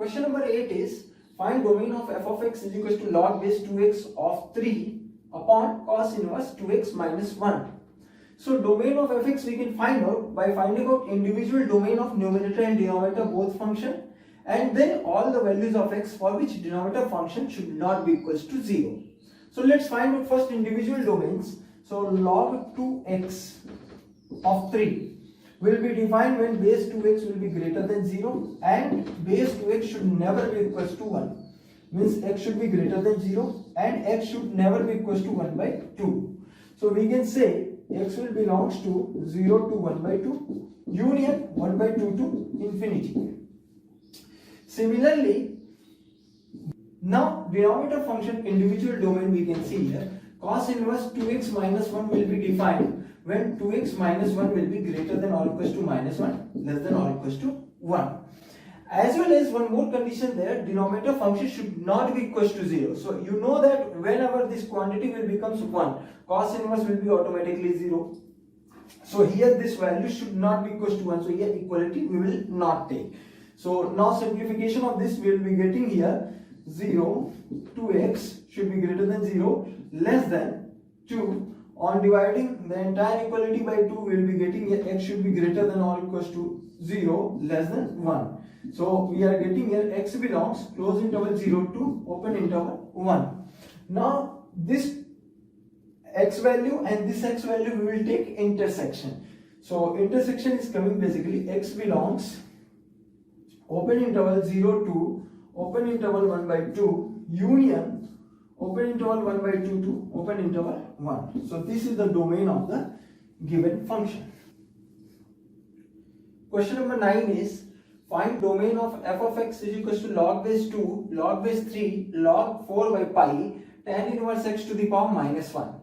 Question number 8 is find domain of f of x is equal to log base 2x of 3 upon cos inverse 2x minus 1. So domain of fx we can find out by finding out individual domain of numerator and denominator both function, and then all the values of x for which denominator function should not be equals to 0. So let's find out first individual domains. So log 2x of 3 will be defined when base 2x will be greater than 0 and base 2x should never be equals to 1. Means x should be greater than 0 and x should never be equals to 1 by 2. So we can say x will belongs to 0 to 1 by 2 union 1 by 2 to infinity. Similarly, now denominator function individual domain we can see here. Cos inverse 2x minus 1 will be defined when 2x minus 1 will be greater than or equals to minus 1 less than or equals to 1. As well as one more condition there, denominator function should not be equals to 0. So you know that whenever this quantity will becomes 1, cos inverse will be automatically 0. So here this value should not be equals to 1. So here equality we will not take. So now simplification of this we will be getting here 0, 2x should be greater than 0 less than 2. On dividing the entire equality by 2 we will be getting here x should be greater than or equals to 0 less than 1. So we are getting here x belongs close interval 0 to open interval 1. Now this x value and this x value we will take intersection. So intersection is coming basically x belongs open interval 0 to open interval 1 by 2 union open interval 1 by 2 to open interval 1. So this is the domain of the given function. Question number 9 is find domain of f of x is equals to log base 2, log base 3, log 4 by pi, tan inverse x to the power minus 1.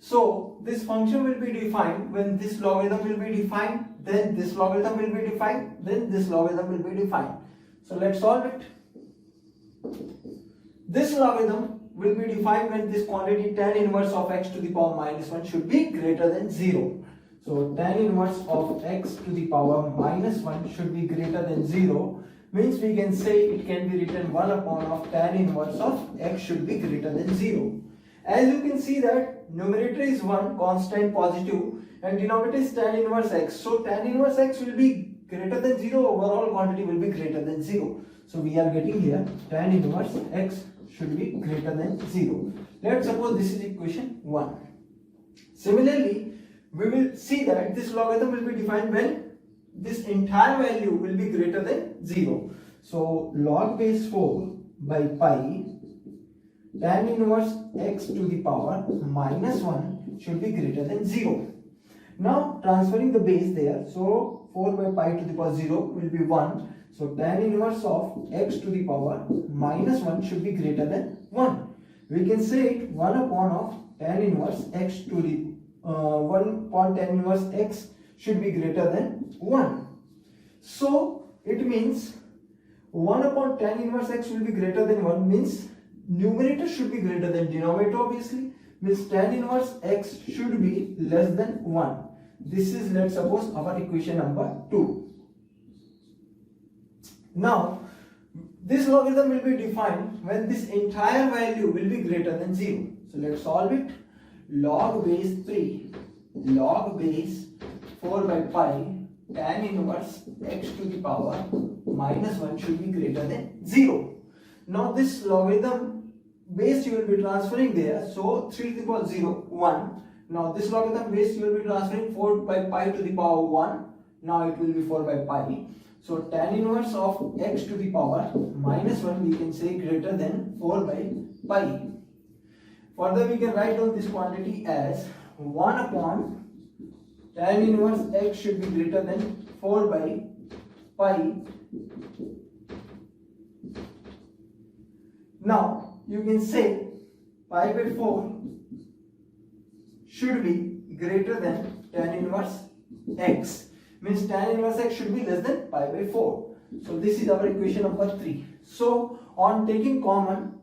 So this function will be defined when this logarithm will be defined, then this logarithm will be defined, then this logarithm will be defined. So let's solve it. This logarithm will be defined when this quantity tan inverse of x to the power minus 1 should be greater than 0. So tan inverse of x to the power minus 1 should be greater than 0, means we can say it can be written 1 upon of tan inverse of x should be greater than 0. As you can see that numerator is 1 constant positive and denominator is tan inverse x. So tan inverse x will be greater than 0, overall quantity will be greater than 0. So we are getting here tan inverse x should be greater than 0. Let's suppose this is equation 1. Similarly, we will see that this logarithm will be defined when this entire value will be greater than 0. So log base 4 by pi tan inverse x to the power minus 1 should be greater than 0. Now transferring the base there, so 4 by pi to the power 0 will be 1. So tan inverse of x to the power minus 1 should be greater than 1. We can say it 1 upon of tan inverse x to the 1 upon tan inverse x should be greater than 1. So it means 1 upon tan inverse x will be greater than 1 means numerator should be greater than denominator obviously, means tan inverse x should be less than 1. This is, let's suppose, our equation number 2. Now this logarithm will be defined when this entire value will be greater than 0. So let's solve it. Log base 3 log base 4 by pi tan inverse x to the power minus 1 should be greater than 0. Now this logarithm base you will be transferring there, so 3 to the power 0 1. Now this logarithm base you will be transferring 4 by pi to the power 1. Now it will be 4 by pi. So tan inverse of x to the power minus 1 we can say greater than 4 by pi. Further we can write down this quantity as 1 upon tan inverse x should be greater than 4 by pi. Now you can say pi by 4 should be greater than tan inverse x, means tan inverse x should be less than pi by 4. So this is our equation number 3. So on taking common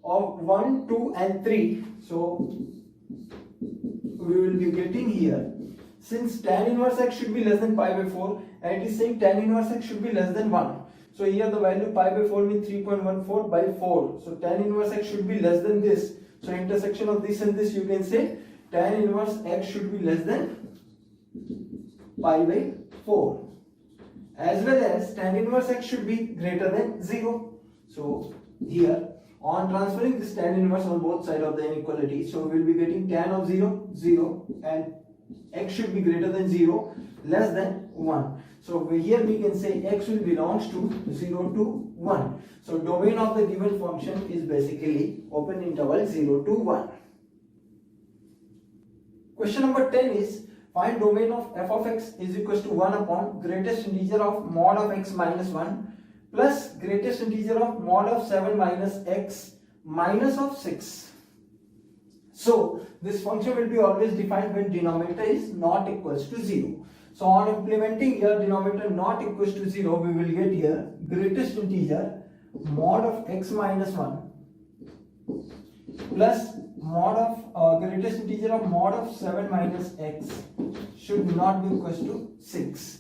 of 1, 2 and 3, so we will be getting here, since tan inverse x should be less than pi by 4 and it is saying tan inverse x should be less than 1. So here the value pi by 4 means 3.14 by 4. So tan inverse x should be less than this. So intersection of this and this, you can say tan inverse x should be less than pi by 4. As well as tan inverse x should be greater than 0. So here on transferring this tan inverse on both sides of the inequality, so we will be getting tan of 0, 0, and x should be greater than 0, less than 1. So here we can say x will belongs to 0 to 1. So domain of the given function is basically open interval 0 to 1. Question number 10 is find domain of f of x is equals to 1 upon greatest integer of mod of x minus 1 plus greatest integer of mod of 7 minus x minus of 6. So this function will be always defined when denominator is not equals to 0. So on implementing here denominator not equals to 0, we will get here greatest integer mod of x minus 1 plus mod of greatest integer of mod of 7 minus x should not be equals to 6.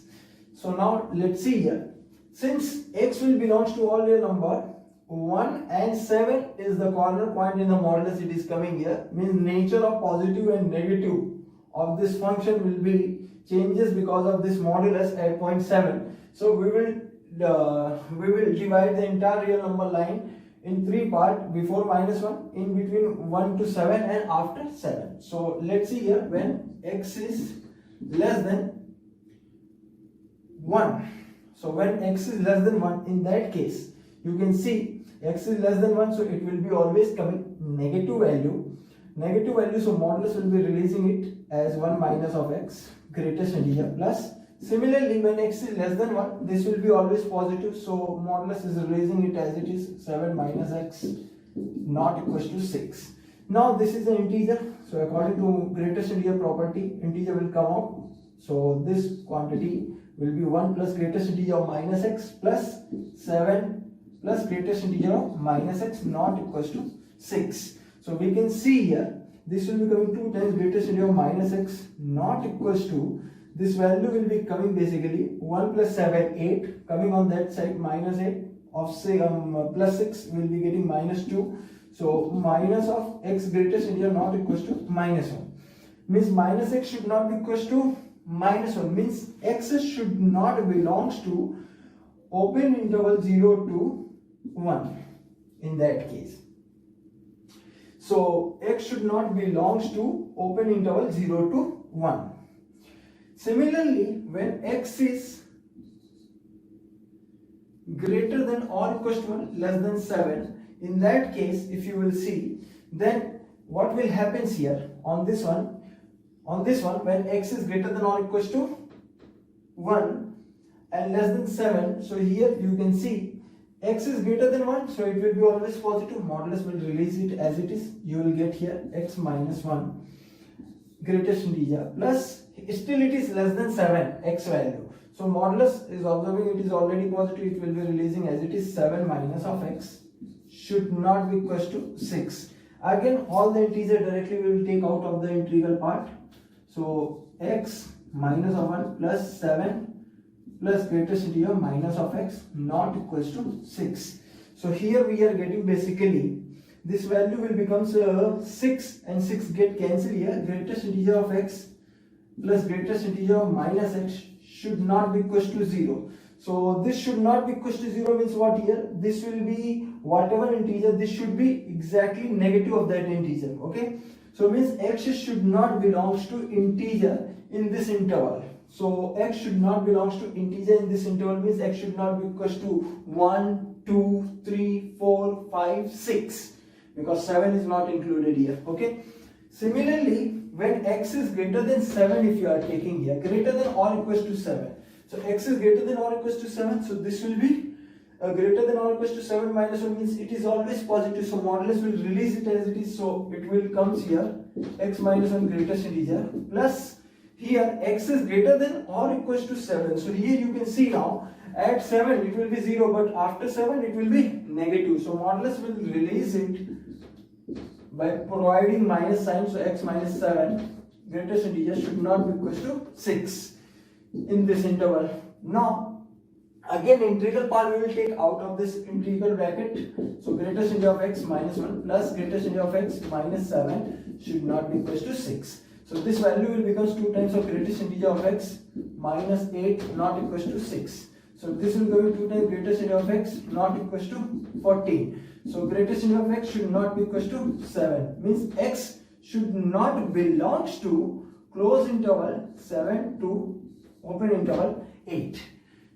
So now let's see here. Since x will belongs to all real number, 1 and 7 is the corner point in the modulus, it is coming here, means nature of positive and negative of this function will be changes because of this modulus at 0.7. So we will divide the entire real number line in 3 parts, before minus 1, in between 1 to 7, and after 7. So let's see here, when x is less than 1. So when x is less than 1, in that case, you can see x is less than 1, so it will be always coming negative value. Negative value, so modulus will be releasing it as 1 minus of x, greatest integer, plus. Similarly, when x is less than 1, this will be always positive, so modulus is releasing it as it is 7 minus x not equals to 6. Now this is an integer, so according to greatest integer property, integer will come out. So this quantity will be 1 plus greatest integer of minus x plus 7 plus greatest integer of minus x not equals to 6. So we can see here, this will be coming 2 times greatest integer of minus x not equals to, this value will be coming basically 1 plus 7, 8, coming on that side minus 8 of say plus 6 will be getting minus 2. So minus of x greatest integer not equals to minus 1. Means minus x should not be equals to minus 1. Means x should not belongs to open interval 0 to 1 in that case. So x should not belongs to open interval 0 to 1. Similarly, when x is greater than or equals to 1, less than 7, in that case, if you will see, then what will happen here on this one, when x is greater than or equals to 1 and less than 7, so here you can see x is greater than 1, so it will be always positive, modulus will release it as it is, you will get here x minus 1 greatest integer plus still it is less than 7 x value, so modulus is observing it is already positive, it will be releasing as it is 7 minus of x should not be equals to 6. Again all the integer directly we will take out of the integral part, so x minus of 1 plus 7 plus greatest integer minus of x not equals to 6. So here we are getting basically this value will become 6 and 6 get cancelled here, greatest integer of x plus greatest integer of minus x should not be equals to 0. So this should not be equals to 0 means what here? This will be whatever integer, this should be exactly negative of that integer, okay? So means x should not belongs to integer in this interval. So x should not belongs to integer in this interval means x should not be equals to 1, 2, 3, 4, 5, 6 because 7 is not included here, okay? Similarly, when x is greater than 7, if you are taking here, greater than or equals to 7. So x is greater than or equals to 7, so this will be greater than or equals to 7 minus 1 means it is always positive, so modulus will release it as it is, so it will comes here x minus 1 greatest integer plus here x is greater than or equals to 7. So here you can see now at 7 it will be 0, but after 7 it will be negative, so modulus will release it by providing minus sign, so x minus 7 greatest integer should not be equals to 6 in this interval. Now Again, integral part we will take out of this integral bracket. So greatest integer of x minus 1 plus greatest integer of x minus 7 should not be equal to 6. So this value will become 2 times of greatest integer of x minus 8 not equal to 6. So this will go 2 times greatest integer of x not equal to 14. So greatest integer of x should not be equal to 7. Means x should not belongs to close interval 7 to open interval 8.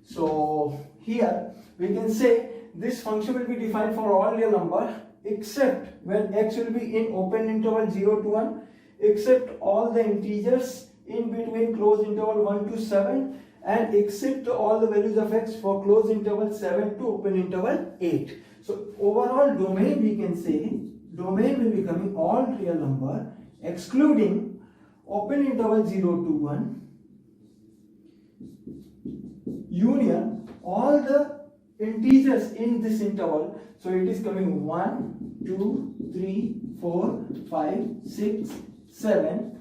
So here we can say this function will be defined for all real number except when x will be in open interval 0 to 1, except all the integers in between closed interval 1 to 7, and except all the values of x for closed interval 7 to open interval 8. So overall domain we can say domain will be coming all real number excluding open interval 0 to 1 union all the integers in this interval. So it is coming 1, 2, 3, 4, 5, 6, 7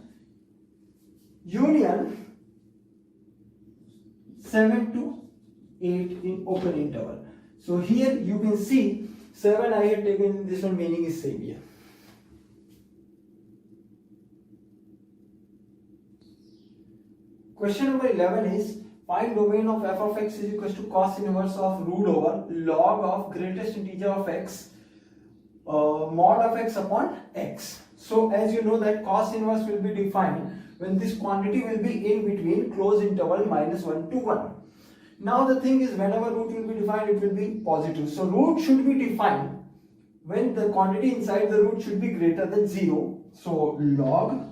union 7 to 8 in open interval. So here you can see 7 I have taken this one, meaning is same here. Question number 11 is find domain of f of x is equal to cos inverse of root over log of greatest integer of x mod of x upon x. So as you know that cos inverse will be defined when this quantity will be in between closed interval minus 1 to 1. Now the thing is whenever root will be defined it will be positive. So root should be defined when the quantity inside the root should be greater than 0. So log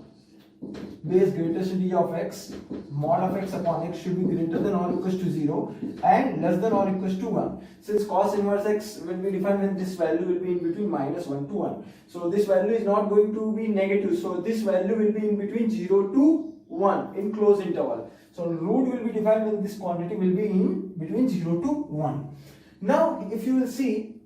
base greatest integer of x mod of x upon x should be greater than or equals to 0 and less than or equals to 1. Since cos inverse x will be defined when this value will be in between minus 1 to 1. So this value is not going to be negative. So this value will be in between 0 to 1 in closed interval. So root will be defined when this quantity will be in between 0 to 1. Now if you will see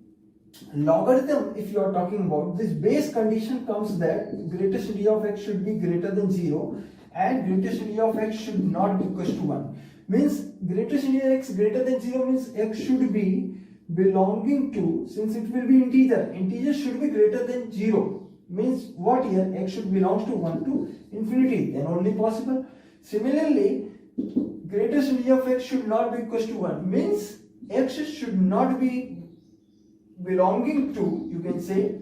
logarithm, if you are talking about this base condition comes that greatest integer of x should be greater than 0 and greatest integer of x should not be equal to 1. Means greatest integer x greater than 0 means x should be belonging to, since it will be integer should be greater than 0. Means what here? X should belongs to 1 to infinity, then only possible. Similarly, greatest integer of x should not be equal to 1 means x should not be belonging to, you can say,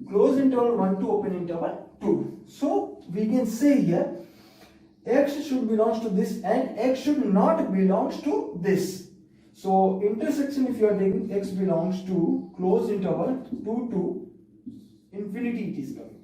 closed interval 1 to open interval 2. So we can say here x should belongs to this and x should not belongs to this. So intersection, if you are taking x belongs to closed interval 2 to infinity, it is coming.